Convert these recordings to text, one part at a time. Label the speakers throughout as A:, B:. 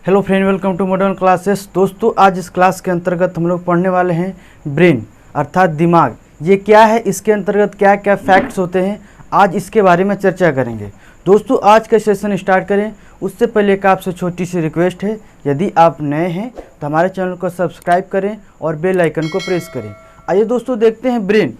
A: Hello friend, welcome to modern classes. दोस्तों, आज इस क्लास के अंतर्गत हम लोग पढ़ने वाले हैं ब्रेन अर्थात दिमाग। ये क्या है, इसके अंतर्गत क्या क्या फैक्ट्स होते हैं, आज इसके बारे में चर्चा करेंगे। दोस्तों, आज का सेशन स्टार्ट करें उससे पहले एक आपसे छोटी सी रिक्वेस्ट है, यदि आप नए हैं तो हमारे चैनल को सब्सक्राइब करें और बेल आइकन को प्रेस करें। आइए दोस्तों देखते हैं ब्रेन।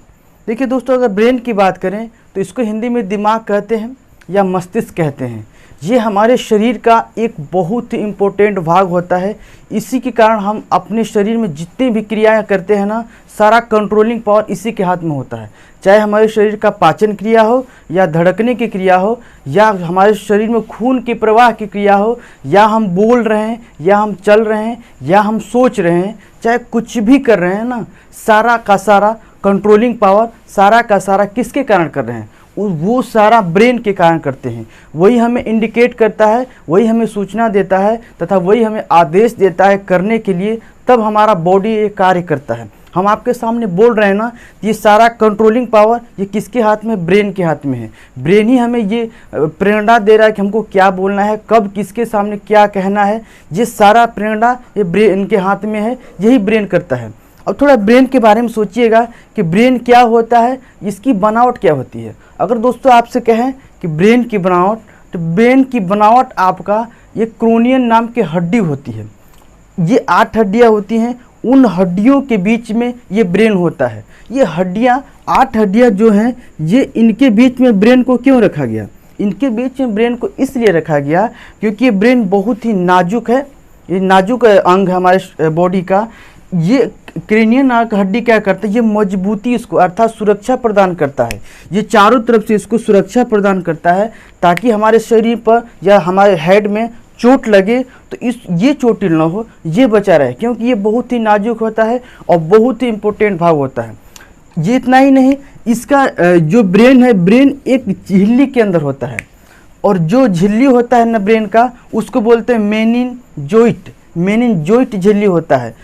A: देखिए दोस्तों, अगर ब्रेन की बात करें तो इसको हिंदी में दिमाग कहते हैं या मस्तिष्क कहते हैं। ये हमारे शरीर का एक बहुत ही इम्पोर्टेंट भाग होता है। इसी के कारण हम अपने शरीर में जितनी भी क्रियाएं करते हैं ना, सारा कंट्रोलिंग पावर इसी के हाथ में होता है। चाहे हमारे शरीर का पाचन क्रिया हो या धड़कने की क्रिया हो, या हमारे शरीर में खून के प्रवाह की क्रिया हो, या हम बोल रहे हैं, या हम चल रहे हैं, या हम सोच रहे हैं, चाहे कुछ भी कर रहे हैं ना, सारा का सारा कंट्रोलिंग पावर सारा का सारा किसके कारण कर रहे हैं? वो सारा ब्रेन के कारण करते हैं। वही हमें इंडिकेट करता है, वही हमें सूचना देता है तथा वही हमें आदेश देता है करने के लिए, तब हमारा बॉडी ये कार्य करता है। हम आपके सामने बोल रहे हैं ना, ये सारा कंट्रोलिंग पावर ये किसके हाथ में? ब्रेन के हाथ में है। ब्रेन ही हमें ये प्रेरणा दे रहा है कि हमको क्या बोलना है, कब किसके सामने क्या कहना है। ये सारा प्रेरणा ये ब्रेन के हाथ में है, यही ब्रेन करता है। अब थोड़ा ब्रेन के बारे में सोचिएगा कि ब्रेन क्या होता है, इसकी बनावट क्या होती है। अगर दोस्तों आपसे कहें कि ब्रेन की बनावट, तो ब्रेन की बनावट आपका ये क्रोनियन नाम की हड्डी होती है। ये 8 हड्डियाँ होती हैं, उन हड्डियों के बीच में ये ब्रेन होता है। ये हड्डियाँ 8 हड्डियाँ जो हैं, ये इनके बीच में ब्रेन को क्यों रखा गया? इनके बीच में ब्रेन को इसलिए रखा गया क्योंकि ये ब्रेन बहुत ही नाजुक है। ये नाजुक अंग है हमारे बॉडी का। ये क्रेनियन हड्डी क्या करता है? ये मजबूती इसको अर्थात सुरक्षा प्रदान करता है। ये चारों तरफ से इसको सुरक्षा प्रदान करता है ताकि हमारे शरीर पर या हमारे हेड में चोट लगे तो ये चोटिल ना हो, ये बचा रहे, क्योंकि ये बहुत ही नाजुक होता है और बहुत ही इम्पोर्टेंट भाग होता है। ये इतना ही नहीं, इसका जो ब्रेन है, ब्रेन एक झिल्ली के अंदर होता है, और जो झिल्ली होता है ना ब्रेन का, उसको बोलते हैं मेनिनजोइट। मेनिनजोइट झिल्ली होता है,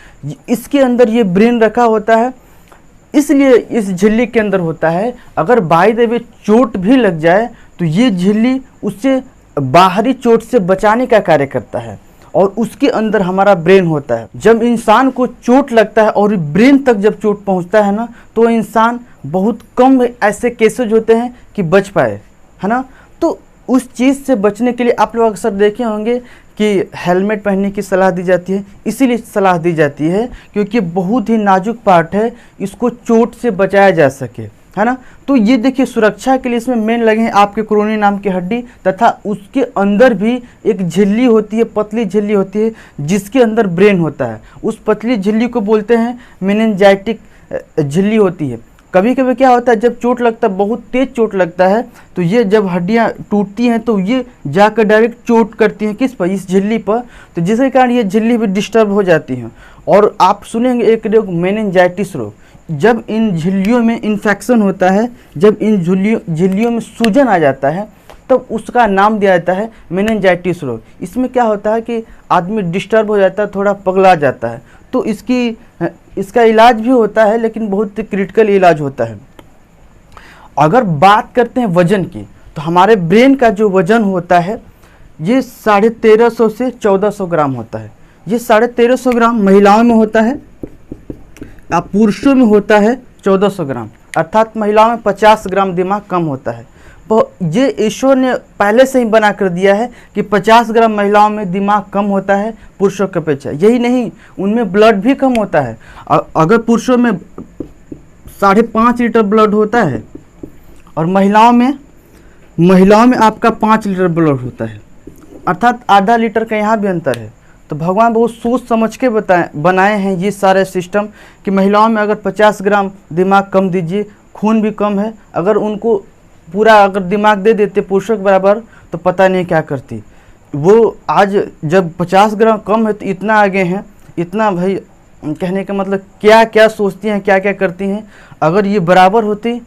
A: इसके अंदर ये ब्रेन रखा होता है, इसलिए इस झिल्ली के अंदर होता है। अगर बाय द वे चोट भी लग जाए तो ये झिल्ली उससे बाहरी चोट से बचाने का कार्य करता है, और उसके अंदर हमारा ब्रेन होता है। जब इंसान को चोट लगता है और ब्रेन तक जब चोट पहुंचता है ना, तो इंसान बहुत कम ऐसे केसेज होते हैं कि बच पाए, है ना। तो उस चीज़ से बचने के लिए आप लोग अक्सर देखे होंगे कि हेलमेट पहनने की सलाह दी जाती है। इसीलिए सलाह दी जाती है क्योंकि बहुत ही नाजुक पार्ट है, इसको चोट से बचाया जा सके, है ना। तो ये देखिए, सुरक्षा के लिए इसमें मेन लगे हैं आपके क्रोनियन नाम की हड्डी, तथा उसके अंदर भी एक झिल्ली होती है, पतली झिल्ली होती है, जिसके अंदर ब्रेन होता है। उस पतली झिल्ली को बोलते हैं मेनिनजाइटिक झिल्ली होती है। कभी कभी क्या होता है, जब चोट लगता है, बहुत तेज चोट लगता है, तो ये जब हड्डियाँ टूटती हैं तो ये जाकर डायरेक्ट चोट करती हैं किस पर? इस झिल्ली पर। तो जिसके कारण ये झिल्ली भी डिस्टर्ब हो जाती हैं। और आप सुनेंगे एक रोग मेनिनजाइटिस रोग। जब इन झिल्लियों में इन्फेक्शन होता है, जब इन झिल्लियों में सूजन आ जाता है, तब उसका नाम दिया जाता है मेनिनजाइटिस रोग। इसमें क्या होता है कि आदमी डिस्टर्ब हो जाता है, थोड़ा पगला जाता है। तो इसका इलाज भी होता है, लेकिन बहुत क्रिटिकल इलाज होता है। अगर बात करते हैं वजन की, तो हमारे ब्रेन का जो वजन होता है ये 1350 से 1400 ग्राम होता है। ये 1350 ग्राम महिलाओं में होता है, पुरुषों में होता है 1400 ग्राम, अर्थात महिलाओं में 50 ग्राम दिमाग कम होता है। तो ये ईश्वर ने पहले से ही बना कर दिया है कि 50 ग्राम महिलाओं में दिमाग कम होता है पुरुषों की अपेक्षा। यही नहीं, उनमें ब्लड भी कम होता है। अगर पुरुषों में 5.5 लीटर ब्लड होता है और महिलाओं में आपका 5 लीटर ब्लड होता है, अर्थात आधा लीटर का यहाँ भी अंतर है। तो भगवान बहुत सोच समझ के बनाए हैं ये सारे सिस्टम कि महिलाओं में अगर 50 ग्राम दिमाग कम दीजिए, खून भी कम है, अगर उनको पूरा अगर दिमाग दे देते पुरुषों के बराबर तो पता नहीं क्या करती वो। आज जब 50 ग्राम कम है तो इतना आगे हैं, इतना भाई कहने का मतलब क्या क्या सोचती हैं, क्या क्या करती हैं। अगर ये बराबर होती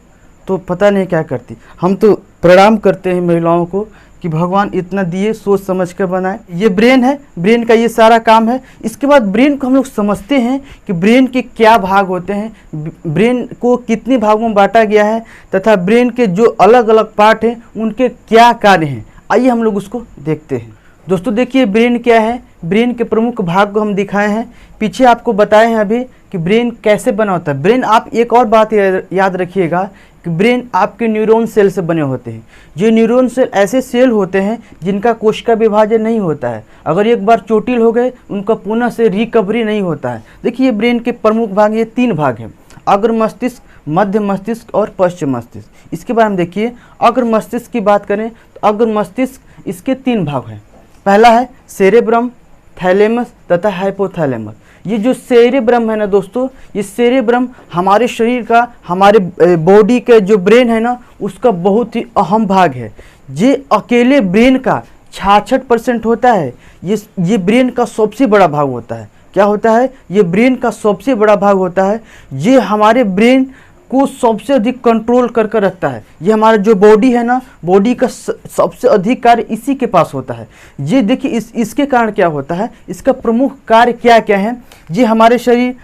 A: तो पता नहीं क्या करती। हम तो प्रणाम करते हैं महिलाओं को कि भगवान इतना दिए, सोच समझ कर बनाए। ये ब्रेन है, ब्रेन का ये सारा काम है। इसके बाद ब्रेन को हम लोग समझते हैं कि ब्रेन के क्या भाग होते हैं, ब्रेन को कितने भागों में बांटा गया है, तथा ब्रेन के जो अलग अलग पार्ट हैं उनके क्या कार्य हैं। आइए हम लोग उसको देखते हैं। दोस्तों देखिए, ब्रेन क्या है? ब्रेन के प्रमुख भाग को हम दिखाए हैं, पीछे आपको बताए हैं अभी कि ब्रेन कैसे बना होता है। ब्रेन, आप एक और बात याद रखिएगा कि ब्रेन आपके न्यूरॉन सेल से बने होते हैं। ये न्यूरॉन सेल ऐसे सेल होते हैं जिनका कोशिका विभाजन नहीं होता है। अगर एक बार चोटिल हो गए, उनका पुनः से रिकवरी नहीं होता है। देखिए ब्रेन के प्रमुख भाग, ये 3 भाग हैं, अग्र मस्तिष्क, मध्य मस्तिष्क और पश्चिम मस्तिष्क। इसके बारे में देखिए, अग्र मस्तिष्क की बात करें तो अग्र मस्तिष्क, इसके 3 भाग हैं। पहला है सेरेब्रम, थैलेमस तथा हाइपोथैलेमस। ये जो सेरेब्रम है ना दोस्तों, ये सेरेब्रम हमारे शरीर का, हमारे बॉडी के जो ब्रेन है ना, उसका बहुत ही अहम भाग है। ये अकेले ब्रेन का 66% होता है। ये ब्रेन का सबसे बड़ा भाग होता है। क्या होता है? ये ब्रेन का सबसे बड़ा भाग होता है। ये हमारे ब्रेन को सबसे अधिक कंट्रोल करके रखता है। ये हमारा जो बॉडी है ना, बॉडी का सबसे अधिक कार्य इसी के पास होता है। ये देखिए इसके कारण क्या होता है, इसका प्रमुख कार्य क्या क्या है। ये हमारे शरीर,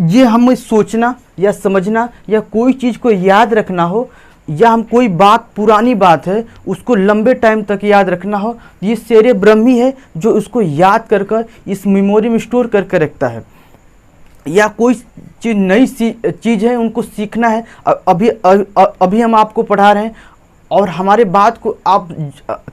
A: ये हमें सोचना या समझना या कोई चीज़ को याद रखना हो, या हम कोई बात, पुरानी बात है, उसको लंबे टाइम तक याद रखना हो, ये सेरेब्रम ही है जो उसको याद कर इस मेमोरी में स्टोर करके रखता है। या कोई चीज़, नई चीज़ है, उनको सीखना है। अभी हम आपको पढ़ा रहे हैं और हमारे बात को आप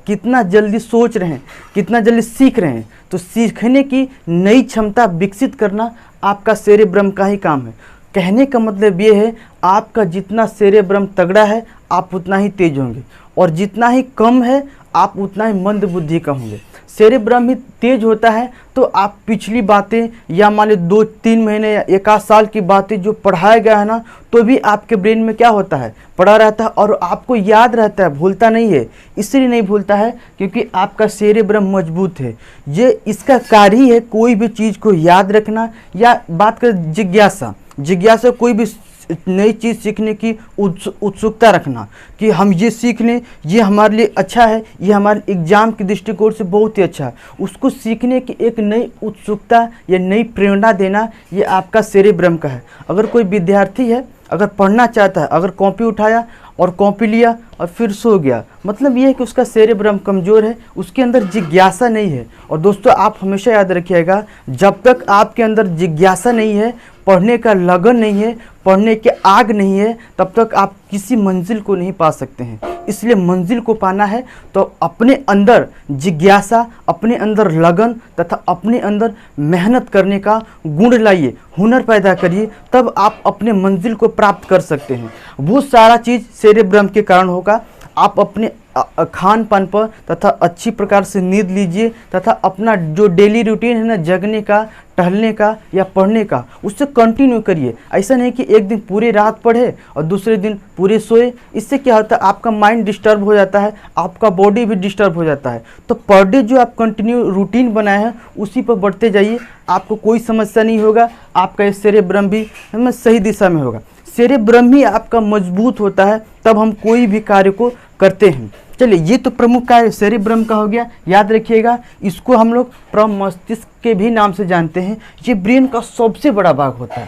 A: कितना जल्दी सोच रहे हैं, कितना जल्दी सीख रहे हैं। तो सीखने की नई क्षमता विकसित करना आपका सेरेब्रम का ही काम है। कहने का मतलब ये है, आपका जितना सेरेब्रम तगड़ा है, आप उतना ही तेज होंगे, और जितना ही कम है, आप उतना ही मंद बुद्धि का होंगे। सेरेब्रम ही तेज होता है तो आप पिछली बातें, या मान लो 2-3 महीने या 1 साल की बातें जो पढ़ाया गया है ना, तो भी आपके ब्रेन में क्या होता है, पड़ा रहता है और आपको याद रहता है, भूलता नहीं है। इसलिए नहीं भूलता है क्योंकि आपका सेरेब्रम मजबूत है। ये इसका कार्य ही है कोई भी चीज़ को याद रखना, या बात कर जिज्ञासा, कोई भी नई चीज़ सीखने की उत्सुकता रखना कि हम ये सीख लें, ये हमारे लिए अच्छा है, ये हमारे एग्जाम के दृष्टिकोण से बहुत ही अच्छा है। उसको सीखने की एक नई उत्सुकता या नई प्रेरणा देना, ये आपका सेरेब्रम का है। अगर कोई विद्यार्थी है, अगर पढ़ना चाहता है, अगर कॉपी उठाया और कॉपी लिया और फिर सो गया, मतलब ये है कि उसका सेरेब्रम कमज़ोर है, उसके अंदर जिज्ञासा नहीं है। और दोस्तों आप हमेशा याद रखिएगा, जब तक आपके अंदर जिज्ञासा नहीं है, पढ़ने का लगन नहीं है, पढ़ने के आग नहीं है, तब तक आप किसी मंजिल को नहीं पा सकते हैं। इसलिए मंजिल को पाना है तो अपने अंदर जिज्ञासा, अपने अंदर लगन तथा अपने अंदर मेहनत करने का गुण लाइए, हुनर पैदा करिए, तब आप अपने मंजिल को प्राप्त कर सकते हैं। वो सारा चीज़ सेरेब्रम के कारण होगा। आप अपने खान पान पर तथा अच्छी प्रकार से नींद लीजिए, तथा अपना जो डेली रूटीन है ना, जगने का, टहलने का या पढ़ने का, उससे कंटिन्यू करिए। ऐसा नहीं कि एक दिन पूरी रात पढ़े और दूसरे दिन पूरे सोए। इससे क्या होता है, आपका माइंड डिस्टर्ब हो जाता है, आपका बॉडी भी डिस्टर्ब हो जाता है। तो पर डे जो आप कंटिन्यू रूटीन बनाए हैं, उसी पर बढ़ते जाइए, आपको कोई समस्या नहीं होगा। आपका सेरेब्रम भी सही दिशा में होगा। सेरेब्रम ही आपका मजबूत होता है, तब हम कोई भी कार्य को करते हैं। चलिए, ये तो प्रमुख कार्य सेरेब्रम का हो गया। याद रखिएगा, इसको हम लोग प्रमस्तिष्क के भी नाम से जानते हैं। ये ब्रेन का सबसे बड़ा भाग होता है।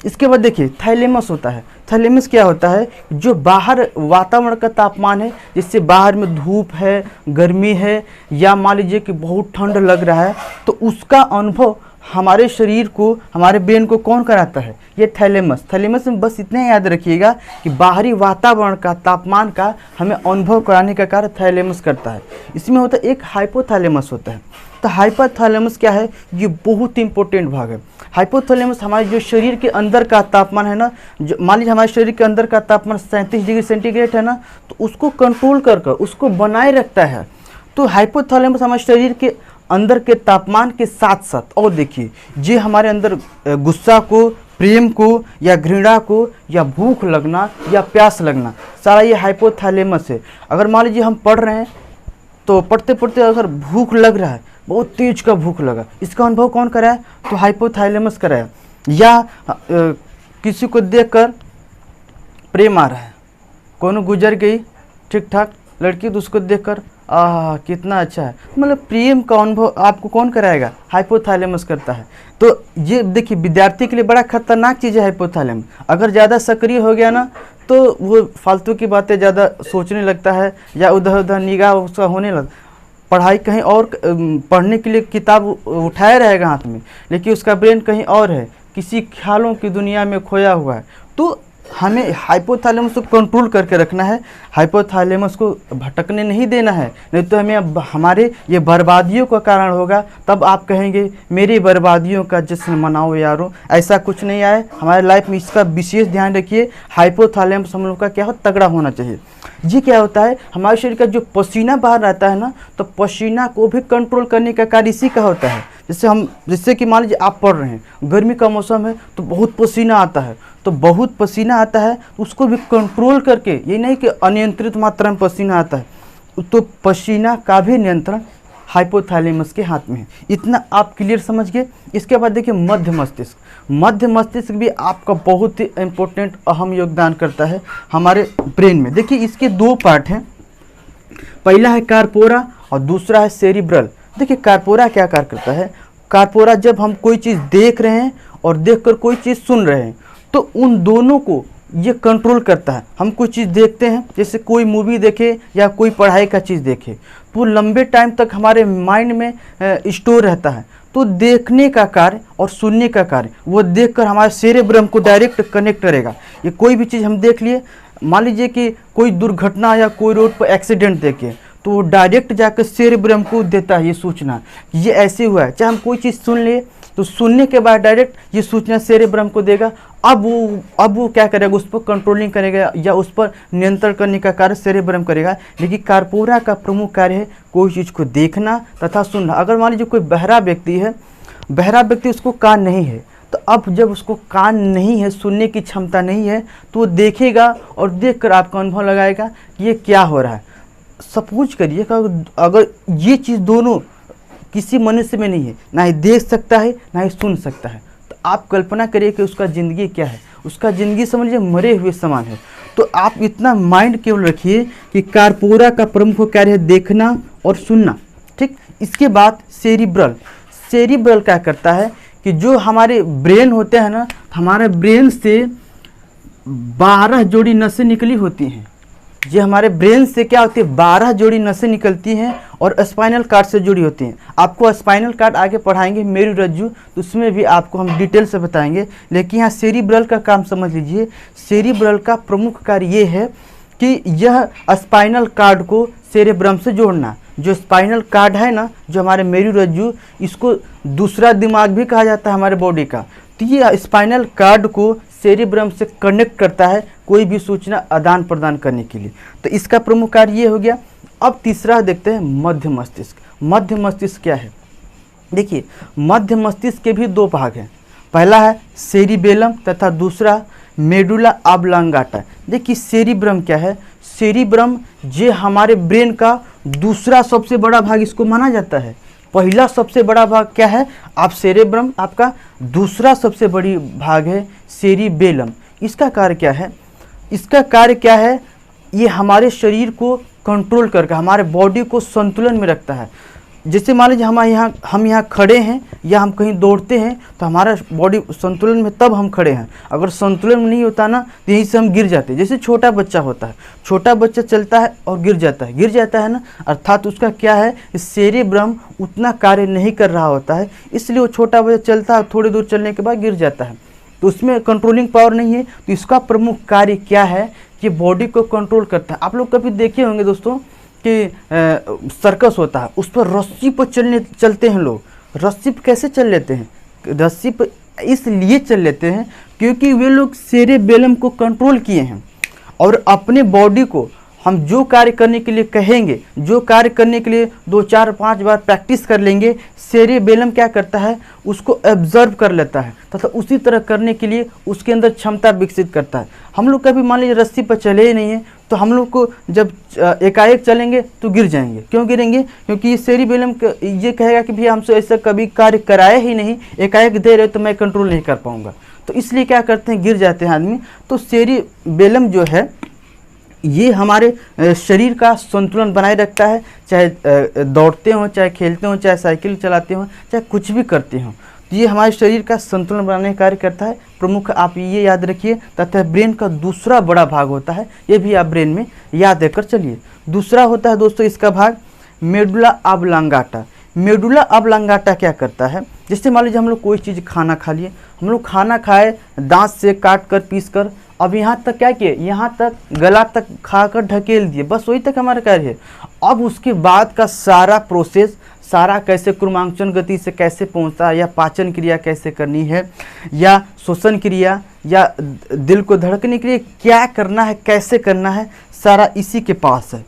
A: इसके बाद देखिए थैलेमस होता है। थैलेमस क्या होता है, जो बाहर वातावरण का तापमान है, जिससे बाहर में धूप है, गर्मी है, या मान लीजिए कि बहुत ठंड लग रहा है, तो उसका अनुभव हमारे शरीर को, हमारे ब्रेन को कौन कराता है, ये थैलेमस। थैलेमस में बस इतना याद रखिएगा कि बाहरी वातावरण का, तापमान का हमें अनुभव कराने का कार्य थैलेमस करता है। इसमें होता है एक हाइपोथैलेमस होता है। तो हाइपोथैलेमस क्या है, ये बहुत इंपॉर्टेंट भाग है। हाइपोथैलेमस हमारे जो शरीर के अंदर का तापमान है ना, जो मान लीजिए हमारे शरीर के अंदर का तापमान 37 डिग्री सेंटीग्रेड है ना, तो उसको कंट्रोल कर उसको बनाए रखता है। तो हाइपोथैलेमस हमारे शरीर के अंदर के तापमान के साथ साथ, और देखिए, ये हमारे अंदर गुस्सा को, प्रेम को, या घृणा को, या भूख लगना या प्यास लगना, सारा ये हाइपोथैलेमस है। अगर मान लीजिए हम पढ़ रहे हैं, तो पढ़ते पढ़ते अगर भूख लग रहा है, बहुत तेज का भूख लगा, इसका अनुभव कौन कराया, तो हाइपोथैलेमस कराया। या किसी को देखकर प्रेम आ रहा है, कौन गुजर गई ठीक ठाक लड़की, तो उसको देखकर कितना अच्छा है, मतलब प्रेम का अनुभव आपको कौन कराएगा, हाइपोथैलेमस करता है। तो ये देखिए, विद्यार्थी के लिए बड़ा खतरनाक चीज़ है हाइपोथैलेमस। अगर ज़्यादा सक्रिय हो गया ना, तो वो फालतू की बातें ज़्यादा सोचने लगता है, या उधर उधर निगाह उसका होने लगता। पढ़ाई कहीं और पढ़ने के लिए किताब उठाया रहेगा हाथ में, लेकिन उसका ब्रेन कहीं और है, किसी ख्यालों की दुनिया में खोया हुआ है। तो हमें हाइपोथैलेमस को कंट्रोल करके रखना है, हाइपोथैलेमस को भटकने नहीं देना है, नहीं तो हमें हमारे ये बर्बादियों का कारण होगा। तब आप कहेंगे मेरी बर्बादियों का जश्न मनाओ यारो, ऐसा कुछ नहीं आए हमारे लाइफ में। इसका विशेष ध्यान रखिए, हाइपोथैलेमस हम लोग का क्या हो, तगड़ा होना चाहिए। ये क्या होता है, हमारे शरीर का जो पसीना बाहर रहता है ना, तो पसीना को भी कंट्रोल करने का कार्य इसी का होता है। जैसे कि मान लीजिए आप पढ़ रहे हैं, गर्मी का मौसम है तो बहुत पसीना आता है, तो बहुत पसीना आता है उसको भी कंट्रोल करके, ये नहीं कि अनियंत्रित मात्रा में पसीना आता है, तो पसीना का भी नियंत्रण हाइपोथैलेमस के हाथ में है। इतना आप क्लियर समझ गए। इसके बाद देखिए मध्य मस्तिष्क। मध्य मस्तिष्क भी आपका बहुत ही इम्पोर्टेंट अहम योगदान करता है हमारे ब्रेन में। देखिए इसके दो पार्ट हैं, पहला है कार्पोरा और दूसरा है सेरिब्रल। देखिए कार्पोरा क्या कार्य करता है, कार्पोरा जब हम कोई चीज़ देख रहे हैं और देखकर कोई चीज़ सुन रहे हैं, तो उन दोनों को ये कंट्रोल करता है। हम कोई चीज़ देखते हैं, जैसे कोई मूवी देखे या कोई पढ़ाई का चीज़ देखे, तो लंबे टाइम तक हमारे माइंड में स्टोर रहता है। तो देखने का कार्य और सुनने का कार्य, वो देखकर हमारे सेरेब्रम को डायरेक्ट कनेक्ट करेगा। ये कोई भी चीज़ हम देख लिए, मान लीजिए कि कोई दुर्घटना या कोई रोड पर एक्सीडेंट देखे, तो वो डायरेक्ट जाकर सेरेब्रम को देता है ये सूचना कि ये ऐसे हुआ है। चाहे हम कोई चीज़ सुन लिए, तो सुनने के बाद डायरेक्ट ये सूचना सेरेब्रम को देगा। अब वो क्या करेगा, उस पर कंट्रोलिंग करेगा या उस पर नियंत्रण करने का कार्य सेरेब्रम करेगा। लेकिन कार्पोरा का प्रमुख कार्य है कोई चीज़ को देखना तथा सुनना। अगर मान लीजिए कोई बहरा व्यक्ति है, बहरा व्यक्ति उसको कान नहीं है, तो अब जब उसको कान नहीं है, सुनने की क्षमता नहीं है, तो वो देखेगा और देखकर आपका अनुभव लगाएगा कि ये क्या हो रहा है। सपोज करिए अगर ये चीज़ दोनों किसी मनुष्य में नहीं है, ना ही देख सकता है ना ही सुन सकता है, तो आप कल्पना करिए कि उसका ज़िंदगी क्या है। उसका ज़िंदगी समझिए मरे हुए समान है। तो आप इतना माइंड केवल रखिए कि कार्पोरा का प्रमुख कार्य है देखना और सुनना, ठीक। इसके बाद सेरिब्रल। सेरिब्रल क्या करता है कि जो हमारे ब्रेन होते हैं ना, हमारे ब्रेन से 12 जोड़ी नसें निकली होती हैं। ये हमारे ब्रेन से क्या होती है, 12 जोड़ी नसें निकलती हैं और स्पाइनल कार्ड से जुड़ी होती हैं। आपको स्पाइनल कार्ड आगे पढ़ाएंगे, मेरुरज्जु, तो उसमें भी आपको हम डिटेल से बताएंगे। लेकिन यहाँ सेरिब्रल का काम समझ लीजिए। सेरिब्रल का प्रमुख कार्य ये है कि यह स्पाइनल कार्ड को सेरेब्रम से जोड़ना। जो स्पाइनल कार्ड है ना, जो हमारे मेरुरज्जु, इसको दूसरा दिमाग भी कहा जाता है हमारे बॉडी का। तो ये स्पाइनल कार्ड को सेरिब्रम से कनेक्ट करता है कोई भी सूचना आदान प्रदान करने के लिए। तो इसका प्रमुख कार्य ये हो गया। अब तीसरा देखते हैं मध्य मस्तिष्क। मध्य मस्तिष्क क्या है, देखिए मध्य मस्तिष्क के भी दो भाग हैं, पहला है सेरिबेलम तथा दूसरा मेडुला ऑब्लांगाटा। देखिए सेरिब्रम क्या है, सेरिब्रम ये हमारे ब्रेन का दूसरा सबसे बड़ा भाग इसको माना जाता है। पहला सबसे बड़ा भाग क्या है, आप सेरेब्रम, आपका दूसरा सबसे बड़ी भाग है सेरिबेलम। इसका कार्य क्या है, इसका कार्य क्या है, ये हमारे शरीर को कंट्रोल करके हमारे बॉडी को संतुलन में रखता है। जैसे मान लीजिए हम यहाँ खड़े हैं या हम कहीं दौड़ते हैं, तो हमारा बॉडी संतुलन में तब हम खड़े हैं। अगर संतुलन में नहीं होता ना, तो यहीं से हम गिर जाते हैं। जैसे छोटा बच्चा होता है, छोटा बच्चा चलता है और गिर जाता है ना, अर्थात उसका क्या है, सेरेब्रम उतना कार्य नहीं कर रहा होता है, इसलिए वो छोटा बच्चा चलता है, थोड़ी दूर चलने के बाद गिर जाता है, तो उसमें कंट्रोलिंग पावर नहीं है। तो इसका प्रमुख कार्य क्या है कि बॉडी को कंट्रोल करता है। आप लोग कभी देखे होंगे दोस्तों कि सर्कस होता है, उस पर रस्सी पर चलते हैं लोग। रस्सी पर कैसे चल लेते हैं, रस्सी पर इसलिए चल लेते हैं क्योंकि वे लोग सेरेबेलम को कंट्रोल किए हैं। और अपने बॉडी को हम जो कार्य करने के लिए कहेंगे, जो कार्य करने के लिए 2 4 5 बार प्रैक्टिस कर लेंगे, सेरेबेलम क्या करता है, उसको एब्जर्व कर लेता है तथा उसी तरह करने के लिए उसके अंदर क्षमता विकसित करता है। हम लोग कभी मान लीजिए रस्सी पर चले ही नहीं हैं, तो हम लोग को जब एकाएक चलेंगे तो गिर जाएंगे। क्यों गिरेंगे, क्योंकि ये सेरिबेलम ये कहेगा कि भैया हमसे ऐसा कभी कार्य कराया ही नहीं, एकाएक दे रहे तो मैं कंट्रोल नहीं कर पाऊंगा, तो इसलिए क्या करते हैं, गिर जाते हैं आदमी। तो सेरिबेलम जो है ये हमारे शरीर का संतुलन बनाए रखता है, चाहे दौड़ते हों, चाहे खेलते हों, चाहे साइकिल चलाते हों, चाहे कुछ भी करते हों, तो ये हमारे शरीर का संतुलन बनाने का कार्य करता है। प्रमुख आप ये याद रखिए, तथा ब्रेन का दूसरा बड़ा भाग होता है, ये भी आप ब्रेन में याद रखकर चलिए। दूसरा होता है दोस्तों इसका भाग मेडुला ऑब्लांगाटा। मेडुला ऑब्लांगाटा क्या करता है, जैसे मान लीजिए हम लोग कोई चीज़ खाना खा लिए, हम लोग खाना खाए दांत से काट कर पीस कर, अब यहाँ तक क्या किए, यहाँ तक गला तक खाकर ढकेल दिए, बस वही तक हमारा कार्य है। अब उसके बाद का सारा प्रोसेस, सारा कैसे क्रमांकन गति से कैसे पहुँचता है, या पाचन क्रिया कैसे करनी है, या श्वसन क्रिया, या दिल को धड़कने के लिए क्या करना है, कैसे करना है, सारा इसी के पास है,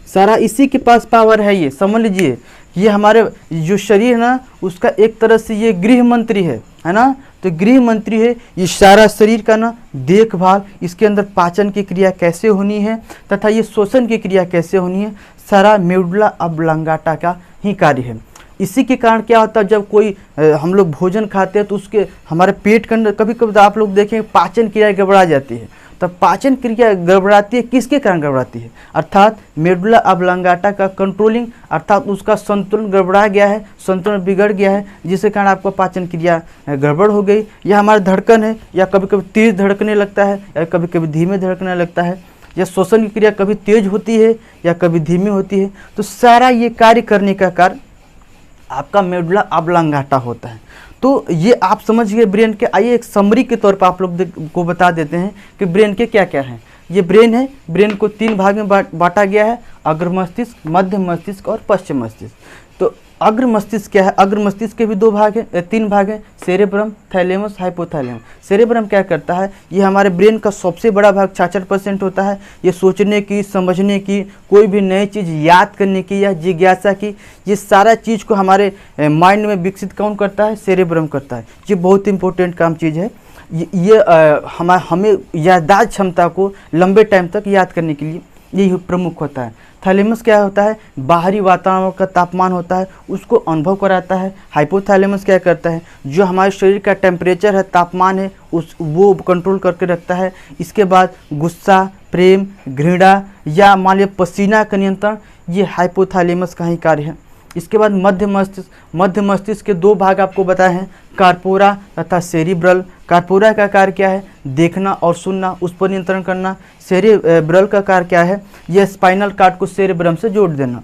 A: सारा इसी के पास पावर है। ये समझ लीजिए, ये हमारे जो शरीर है ना, उसका एक तरह से ये गृह मंत्री है ना, तो गृह मंत्री है। ये सारा शरीर का ना देखभाल, इसके अंदर पाचन की क्रिया कैसे होनी है तथा ये श्वसन की क्रिया कैसे होनी है, सारा मेडुला ऑब्लांगाटा का ही कार्य है। इसी के कारण क्या होता है, जब कोई हम लोग भोजन खाते हैं तो उसके हमारे पेट के अंदर कभी कभी आप लोग देखें पाचन क्रिया गड़बड़ा जाती है। तब पाचन क्रिया गड़बड़ाती है, किसके कारण गड़बड़ाती है, अर्थात मेडुला ऑब्लांगाटा का कंट्रोलिंग, अर्थात उसका संतुलन गड़बड़ा गया है, संतुलन बिगड़ गया है, जिसके कारण आपको पाचन क्रिया गड़बड़ हो गई। या हमारा धड़कन है, या कभी कभी तेज धड़कने लगता है, या कभी कभी धीमे धड़कने लगता है, या श्वसन की क्रिया कभी तेज होती है या कभी धीमी होती है। तो सारा ये कार्य करने का कार्य आपका मेडुला ऑब्लांगाटा होता है। तो ये आप समझ गए ब्रेन के। आइए एक समरी के तौर पर आप लोग को बता देते हैं कि ब्रेन के क्या क्या हैं। ये ब्रेन है, ब्रेन को 3 भाग में बांटा गया है, अग्र मस्तिष्क, मध्य मस्तिष्क और पश्चिम मस्तिष्क। तो अग्र मस्तिष्क क्या है, अग्र मस्तिष्क के भी 3 भाग हैं, सेरेब्रम, थैलेमस, हाइपोथैलेमस। सेरेब्रम क्या करता है, ये हमारे ब्रेन का सबसे बड़ा भाग 66% होता है। ये सोचने की, समझने की, कोई भी नई चीज़ याद करने की या जिज्ञासा की, ये सारा चीज़ को हमारे माइंड में विकसित कौन करता है, सेरेब्रम करता है। ये बहुत इंपॉर्टेंट काम चीज़ है। ये हमें याददाश्त क्षमता को लंबे टाइम तक याद करने के लिए यही प्रमुख होता है। थैलेमस क्या होता है, बाहरी वातावरण का तापमान होता है उसको अनुभव कराता है। हाइपोथैलेमस क्या करता है, जो हमारे शरीर का टेम्परेचर है, तापमान है, वो कंट्रोल करके रखता है। इसके बाद गुस्सा, प्रेम, घृणा या मान लीजिए पसीना का नियंत्रण, ये हाइपोथैलेमस का ही कार्य है। इसके बाद मध्य मस्तिष्क, मध्य मस्तिष्क के 2 भाग आपको बताए हैं, कार्पोरा तथा सेरिब्रल। कार्पोरा का कार्य क्या है, देखना और सुनना, उस पर नियंत्रण करना। सेरिब्रल का कार्य क्या है, यह स्पाइनल कॉर्ड को सेरिब्रम से जोड़ देना।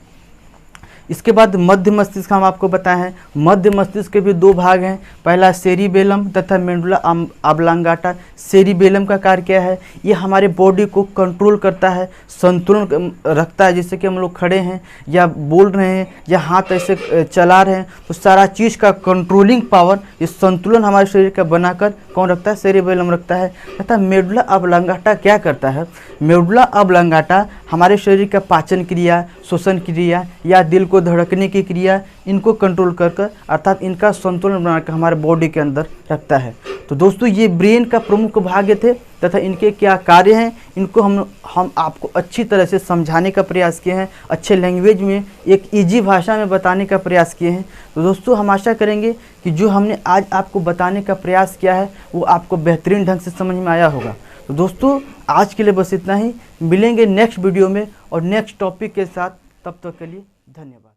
A: इसके बाद मध्य मस्तिष्क हम आपको बताए हैं, मध्य मस्तिष्क के भी 2 भाग हैं, पहला सेरिबेलम तथा मेडुला ऑब्लांगाटा। सेरिबेलम का कार्य क्या है, ये हमारे बॉडी को कंट्रोल करता है, संतुलन रखता है। जैसे कि हम लोग खड़े हैं या बोल रहे हैं या हाथ ऐसे चला रहे हैं, तो सारा चीज़ का कंट्रोलिंग पावर, ये संतुलन हमारे शरीर का बनाकर कौन रखता है, सेरिबेलम रखता है। तथा मेडुला ऑब्लांगाटा क्या करता है, मेडुला ऑब्लांगाटा हमारे शरीर का पाचन क्रिया, श्वसन क्रिया या दिल को धड़कने की क्रिया, इनको कंट्रोल कर अर्थात इनका संतुलन बनाकर हमारे बॉडी के अंदर रखता है। तो दोस्तों ये ब्रेन का प्रमुख भाग थे तथा इनके क्या कार्य हैं, इनको हम आपको अच्छी तरह से समझाने का प्रयास किए हैं, अच्छे लैंग्वेज में, एक इजी भाषा में बताने का प्रयास किए हैं। तो दोस्तों हम आशा करेंगे कि जो हमने आज आपको बताने का प्रयास किया है वो आपको बेहतरीन ढंग से समझ में आया होगा। तो दोस्तों आज के लिए बस इतना ही, मिलेंगे नेक्स्ट वीडियो में और नेक्स्ट टॉपिक के साथ। तब तक के लिए धन्यवाद।